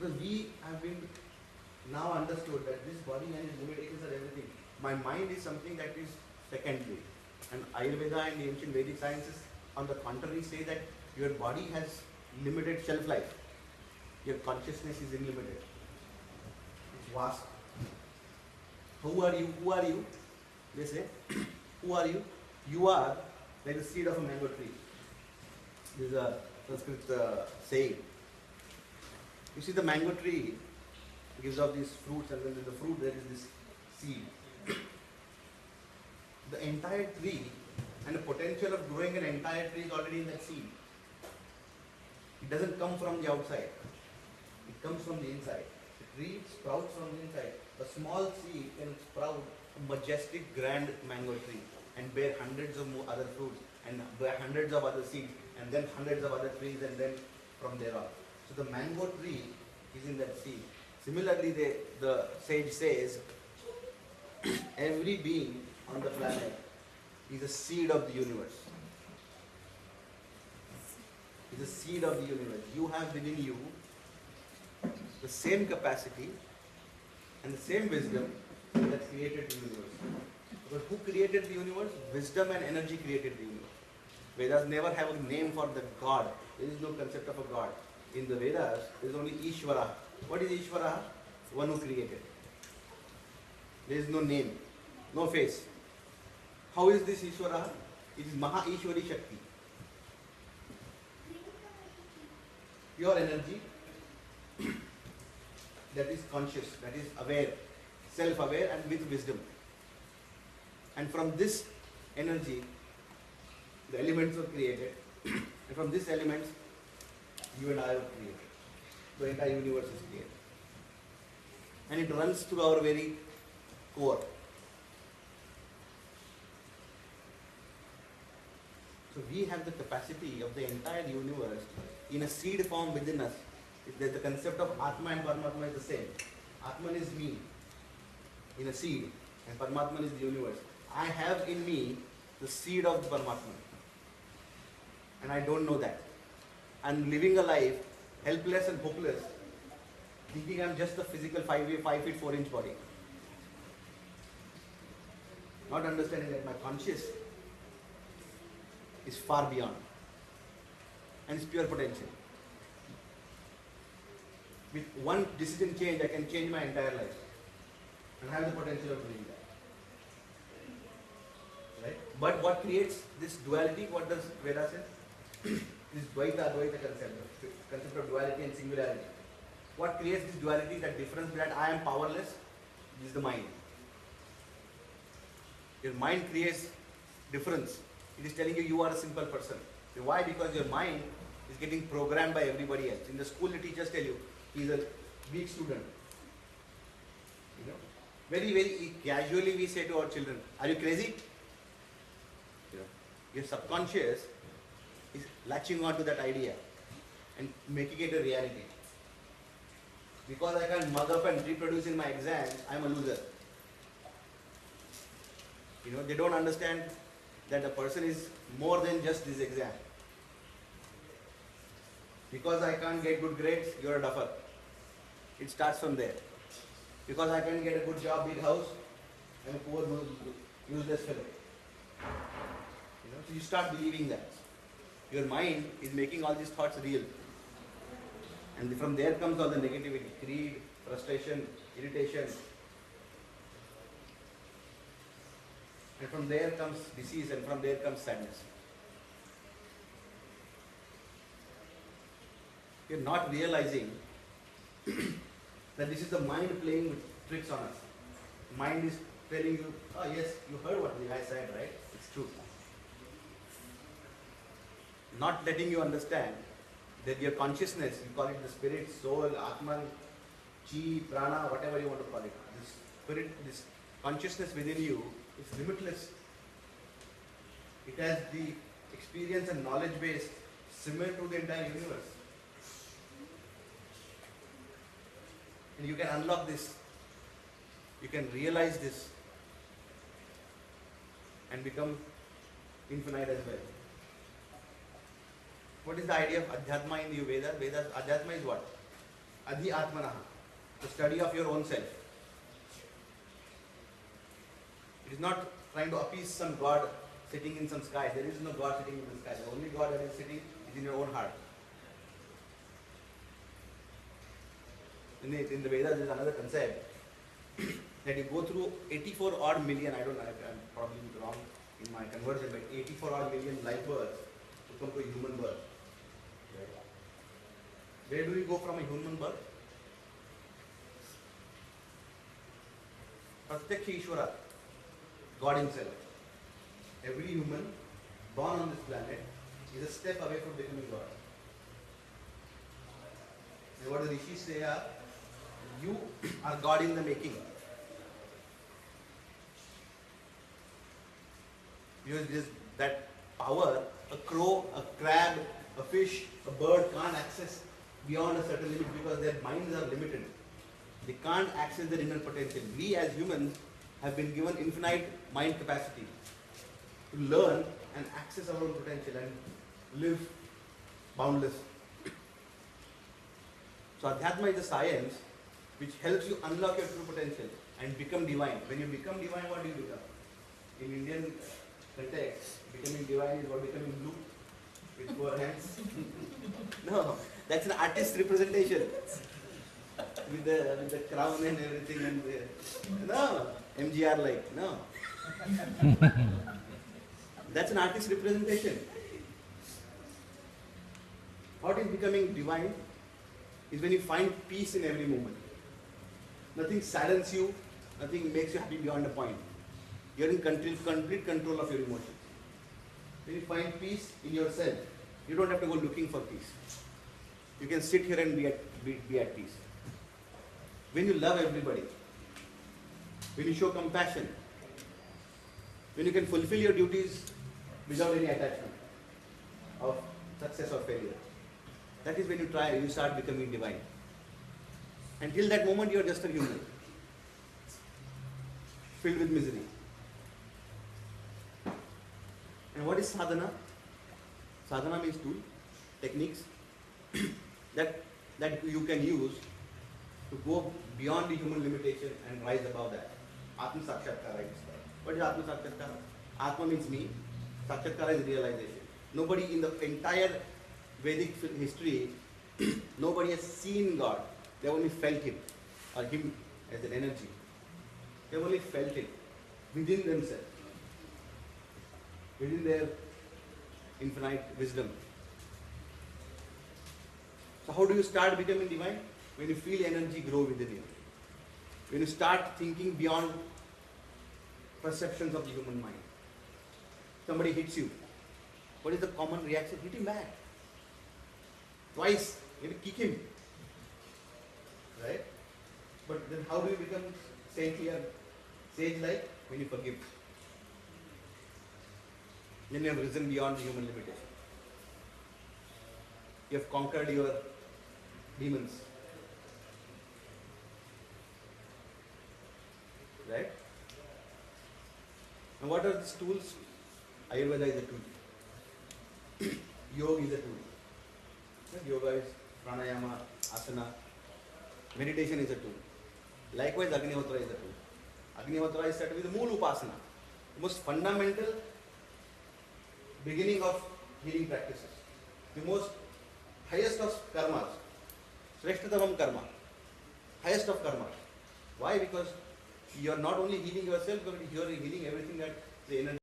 Because we have been now understood that this body and its limitations are everything. My mind is something that is secondary. And Ayurveda and the ancient Vedic sciences, on the contrary, say that your body has limited shelf life. Your consciousness is unlimited. It's vast. Who are you? Who are you? They say, who are you? You are like the seed of a mango tree. This is a Sanskrit saying. You see, the mango tree gives off these fruits, and then in the fruit there is this seed. The entire tree and the potential of growing an entire tree is already in that seed. It doesn't come from the outside. It comes from the inside. The tree sprouts from the inside. A small seed can sprout a majestic, grand mango tree and bear hundreds of other fruits and bear hundreds of other seeds and then hundreds of other trees, and then from there on. So the mango tree is in that seed. Similarly, the sage says, every being on the planet is a seed of the universe. Is a seed of the universe. You have within you the same capacity and the same wisdom that created the universe. Because who created the universe? Wisdom and energy created the universe. Vedas never have a name for the God. There is no concept of a God. In the Vedas, there is only Ishvara. What is Ishvara? One who created. There is no name, no face. How is this Ishvara? It is Maha Ishwari Shakti. Pure energy that is conscious, that is aware, self-aware and with wisdom. And from this energy, the elements were created. And from these elements, you and I were created. The entire universe is created. And it runs through our very core. So we have the capacity of the entire universe in a seed form within us. The concept of Atma and Paramatma is the same. Atman is me in a seed and Paramatman is the universe. I have in me the seed of the Paramatman. And I don't know that. I'm living a life helpless and hopeless, thinking I'm just a physical 5 feet 4 inch body. Not understanding that my conscious is far beyond and it's pure potential. With one decision change, I can change my entire life and have the potential of doing that. Right? But what creates this duality? What does Veda say? This Dvaita, Advaita concept of duality and singularity. What creates this duality, that difference that I am powerless, is the mind. Your mind creates difference. It is telling you you are a simple person. Why? Because your mind is getting programmed by everybody else. In the school, the teachers tell you, he is a weak student. You know, very, very casually we say to our children, are you crazy? You know, your subconscious is latching on to that idea and making it a reality. Because I can't mug up and reproduce in my exams, I am a loser. You know, they don't understand that a person is more than just this exam. Because I can't get good grades, you're a duffer. It starts from there. Because I can't get a good job, big house, I'm a poor, useless fellow. You know, so you start believing that. Your mind is making all these thoughts real. And from there comes all the negativity, greed, frustration, irritation. And from there comes disease, and from there comes sadness. You're not realizing that this is the mind playing with tricks on us. Mind is telling you, oh yes, you heard what the guy said, right? It's true. Not letting you understand that your consciousness, you call it the spirit, soul, Atman, Chi, Prana, whatever you want to call it. This spirit, this consciousness within you is limitless. It has the experience and knowledge base similar to the entire universe. And you can unlock this. You can realize this and become infinite as well. What is the idea of Adhyatma in the Vedas? Adhyatma is what? Adhi Atmanaha, the study of your own self. It is not trying to appease some God sitting in some sky. There is no God sitting in the sky. The only God that is sitting is in your own heart. In the Vedas, there is another concept that you go through 84 odd million, I don't know, I'm probably wrong in my conversion, but 84 odd million life births to come to a human birth. Right? Where do we go from a human birth? Pratyaksha Ishvara, God Himself. Every human born on this planet is a step away from becoming God. And what the rishis say are, you are God in the making. Because it is that power, a crow, a crab, a fish, a bird can't access beyond a certain limit because their minds are limited. They can't access their inner potential. We as humans have been given infinite mind capacity to learn and access our own potential and live boundless. So Adhyatma is a science which helps you unlock your true potential and become divine. When you become divine, what do you become? In Indian context, becoming divine is what, becoming blue with 4 hands? No, that's an artist representation with the crown and everything and no, MGR like, no. That's an artist representation. What is becoming divine is when you find peace in every moment. Nothing saddens you, nothing makes you happy beyond a point. You're in complete control of your emotions. When you find peace in yourself, you don't have to go looking for peace. You can sit here and be at peace. When you love everybody, when you show compassion, when you can fulfill your duties without any attachment of success or failure, that is when you start becoming divine. Until that moment, you are just a human, filled with misery. And what is sadhana? Sadhana means tool, techniques that you can use to go beyond the human limitation and rise above that. Atma Sakshatkara is called. What is Atma Sakshatkara? Atma means me, Sakshatkara is realization. Nobody in the entire Vedic history, nobody has seen God. They only felt Him, or Him as an energy. They only felt it within themselves, within their infinite wisdom. So how do you start becoming divine? When you feel energy grow within you. When you start thinking beyond perceptions of the human mind. Somebody hits you. What is the common reaction? Hit him back. Twice. Maybe kick him. Right? But then how do you become saintly and sage-like? When you forgive. Then you have risen beyond the human limitation. You have conquered your demons. Right? And what are these tools? Ayurveda is a tool. Yoga is a tool. Yoga is pranayama, asana. Meditation is a tool. Likewise, Agnihotra is a tool. Agnihotra is said to be the Mool Upasana, the most fundamental beginning of healing practices. The most highest of karmas. Shreshthatavam karma. Highest of karmas. Why? Because you are not only healing yourself, but you are healing everything that the energy.